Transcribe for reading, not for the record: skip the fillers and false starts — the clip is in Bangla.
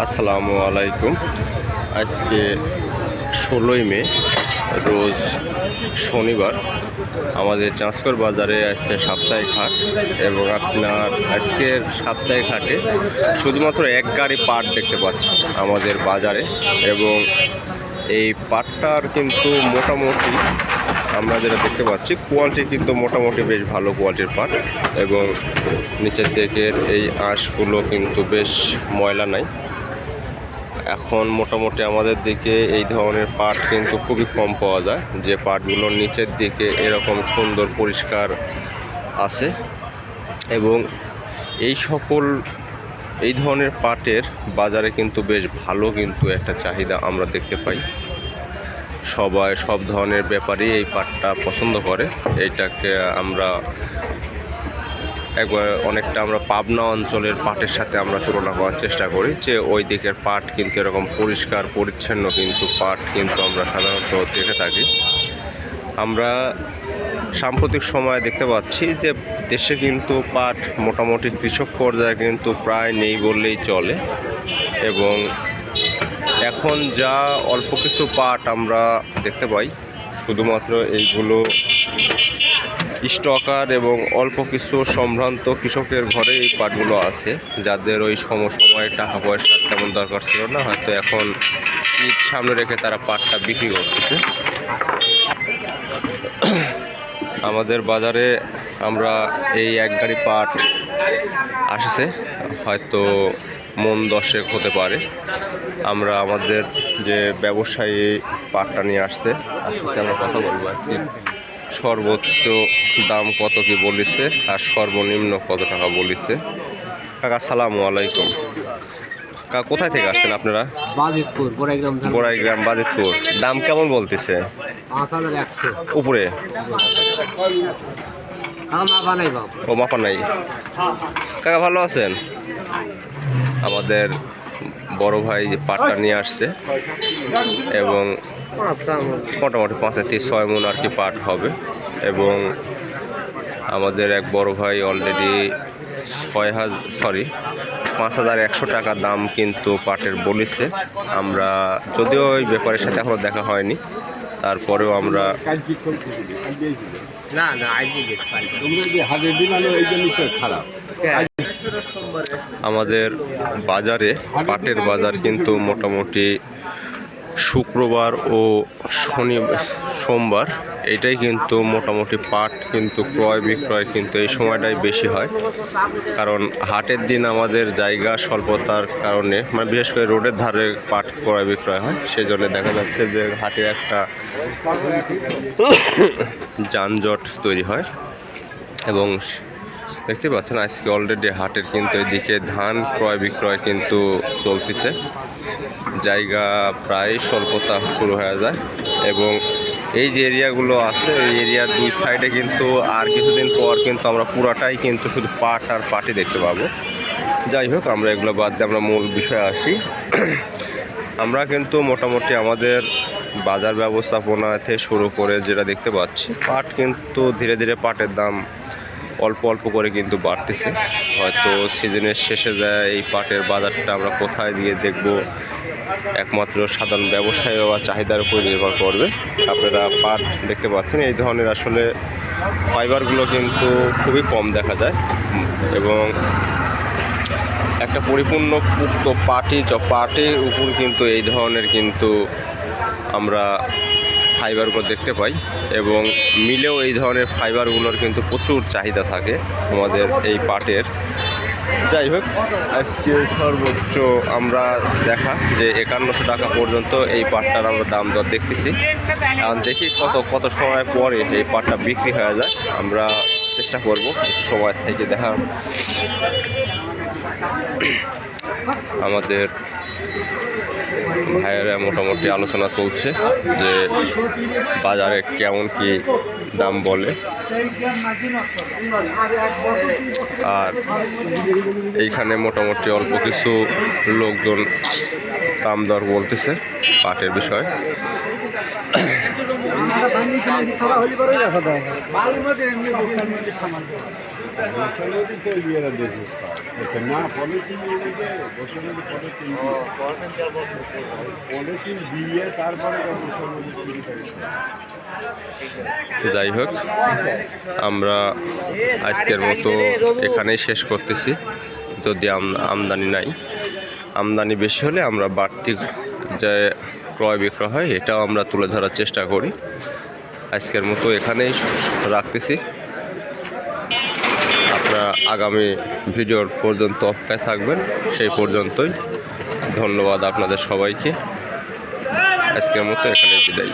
আসসালামু আলাইকুম। আজকে 16ই মে রোজ শনিবার। আমাদের চাঁচকর বাজারে আজকে সাপ্তাহিক হাট এবং আপনার আজকের সাপ্তাহিক হাটে শুধুমাত্র এক গাড়ি পাট দেখতে পাচ্ছি আমাদের বাজারে। এবং এই পাটটার কিন্তু মোটামুটি আমরা যেটা দেখতে পাচ্ছি কোয়ালিটি কিন্তু মোটামুটি বেশ ভালো কোয়ালিটির পাট, এবং নিচের দিকের এই আঁশগুলো কিন্তু বেশ ময়লা নাই। এখন মোটামুটি আমাদের দিকে এই ধরনের পাট কিন্তু খুবই কম পাওয়া যায়, যে পাটগুলোর নিচের দিকে এরকম সুন্দর পরিষ্কার আছে। এবং এই ধরনের পাটের বাজারে কিন্তু বেশ ভালো কিন্তু একটা চাহিদা আমরা দেখতে পাই। সব ধরনের ব্যাপারই এই পাটটা পছন্দ করে। এইটাকে আমরা অনেকটা আমরা পাবনা অঞ্চলের পাটের সাথে আমরা তুলনা করার চেষ্টা করি, যে ওই দিকের পাট কিন্তু এরকম পরিষ্কার পরিচ্ছন্ন কিন্তু পাট কিন্তু আমরা সাধারণত দেখে থাকি। আমরা সাম্প্রতিক সময়ে দেখতে পাচ্ছি যে দেশে কিন্তু পাট মোটামুটি কৃষক পর্যায়ে কিন্তু প্রায় নেই বললেই চলে। এবং এখন যা অল্প কিছু পাট আমরা দেখতে পাই, শুধুমাত্র এইগুলো স্টকার এবং অল্প কিছু সম্ভ্রান্ত কৃষকের ঘরে এই পাটগুলো আছে, যাদের ওই সময়ে টাকা পয়সা তেমন দরকার ছিল না, হয়তো এখন ঈদ সামনে রেখে তারা পাটটা বিক্রি করতেছে। আমাদের বাজারে আমরা এই এক গাড়ি পাট আসছে, হয়তো মন 10 হতে পারে। আমরা আমাদের যে ব্যবসায়ী পাটটা নিয়ে আসছে আমরা কথা বলবো আজকে সর্বোচ্চ দাম কত কি বলেছে আর সর্বনিম্ন কত টাকা বলেছে। কাকা আসসালামু আলাইকুম। কাকা কোথায় থেকে আসছেন আপনারা? বাজিতপুর, বড়াইগ্রাম বাজিতপুর। দাম কেমন বলতেছে? 5100 উপরে। ও মাপা নাই। কাকা ভালো আছেন? আমাদের বড় ভাই যে পাটটা নিয়ে আসছে, এবং মোটামুটি 5-6 মণ আর কি পাট হবে। এবং আমাদের এক বড় ভাই অলরেডি 5100 টাকা দাম কিন্তু পাটের বলেছে। আমরা যদিও ওই ব্যাপারের সাথে এখনও দেখা হয়নি, তারপরেও আমরা আমাদের বাজারে পাটের বাজার কিন্তু মোটামুটি শুক্রবার ও সোমবার এইটাই কিন্তু মোটামুটি পাট কিন্তু ক্রয় বিক্রয় কিন্তু এই সময়টাই বেশি হয়। কারণ হাটের দিন আমাদের জায়গা স্বল্পতার কারণে, মানে বিশেষ করে রোডের ধারে পাট ক্রয় বিক্রয় হয়, সেজন্য দেখা যাচ্ছে যে হাটে একটা যানজট তৈরি হয়। এবং দেখতে পাচ্ছেন আজকে অলরেডি হাটের কিন্তু এদিকে ধান ক্রয় বিক্রয় কিন্তু চলতেছে, জায়গা প্রায় স্বল্পতা শুরু হয়ে যায়। এবং এই যে এরিয়াগুলো আছে, এই এরিয়ার দুই সাইডে কিন্তু আর কিছুদিন পর কিন্তু আমরা পুরাটাই কিন্তু শুধু পাট আর পাটই দেখতে পাবো। যাই হোক, আমরা এগুলো বাদ দিয়ে আমরা মূল বিষয়ে আসি। আমরা কিন্তু মোটামুটি আমাদের বাজার ব্যবস্থাপনা থেকে শুরু করে যেটা দেখতে পাচ্ছি, পাট কিন্তু ধীরে ধীরে পাটের দাম অল্প অল্প করে কিন্তু বাড়তেছে। হয়তো সিজনের শেষে যায় এই পাটের বাজারটা আমরা কোথায় দিয়ে দেখব, একমাত্র সাধারণ ব্যবসায়ী বা চাহিদার উপর নির্ভর করবে। আপনারা পাট দেখতে পাচ্ছেন, এই ধরনের আসলে ফাইবারগুলো কিন্তু খুবই কম দেখা যায়। এবং একটা পরিপূর্ণ পুক্ত পাটের উপর কিন্তু এই ধরনের কিন্তু আমরা ফাইবারগুলো দেখতে পাই, এবং মিলেও এই ধরনের ফাইবারগুলোর কিন্তু প্রচুর চাহিদা থাকে আমাদের এই পাটের। যাই হোক, আজকে সর্বোচ্চ আমরা দেখা যে 5100 টাকা পর্যন্ত এই পাটটার আমরা দাম দর দেখতেছি। এখন দেখি কত সময় পরে এই পাটটা বিক্রি হয়ে যায়। আমরা চেষ্টা করব সময় থেকে দেখার। আমাদের ভাইয়েরা মোটামুটি আলোচনা চলছে যে বাজারে কেমন কি দাম বলে। আর এইখানে মোটামুটি অল্প কিছু লোকজন দাম দর বলতেছে পাটের বিষয়। Soliti togliere degli stati, perché Napoli ti viene che polythene দিয়ে তারপরে যাই হোক, আমরা আজকের মতো এখানেই শেষ করতেছি। যদি আমদানি নাই, আমদানি বেশি হলে আমরা বাড়তি যে ক্রয় বিক্রয় হয় এটাও আমরা তুলে ধরার চেষ্টা করি। আজকের মতো এখানেই রাখতেছি। আপনারা আগামী ভিডিওর পর্যন্ত অপেক্ষায় থাকবেন। সেই পর্যন্তই ধন্যবাদ আপনাদের সবাইকে। আজকের মতো এখানে বিদায়।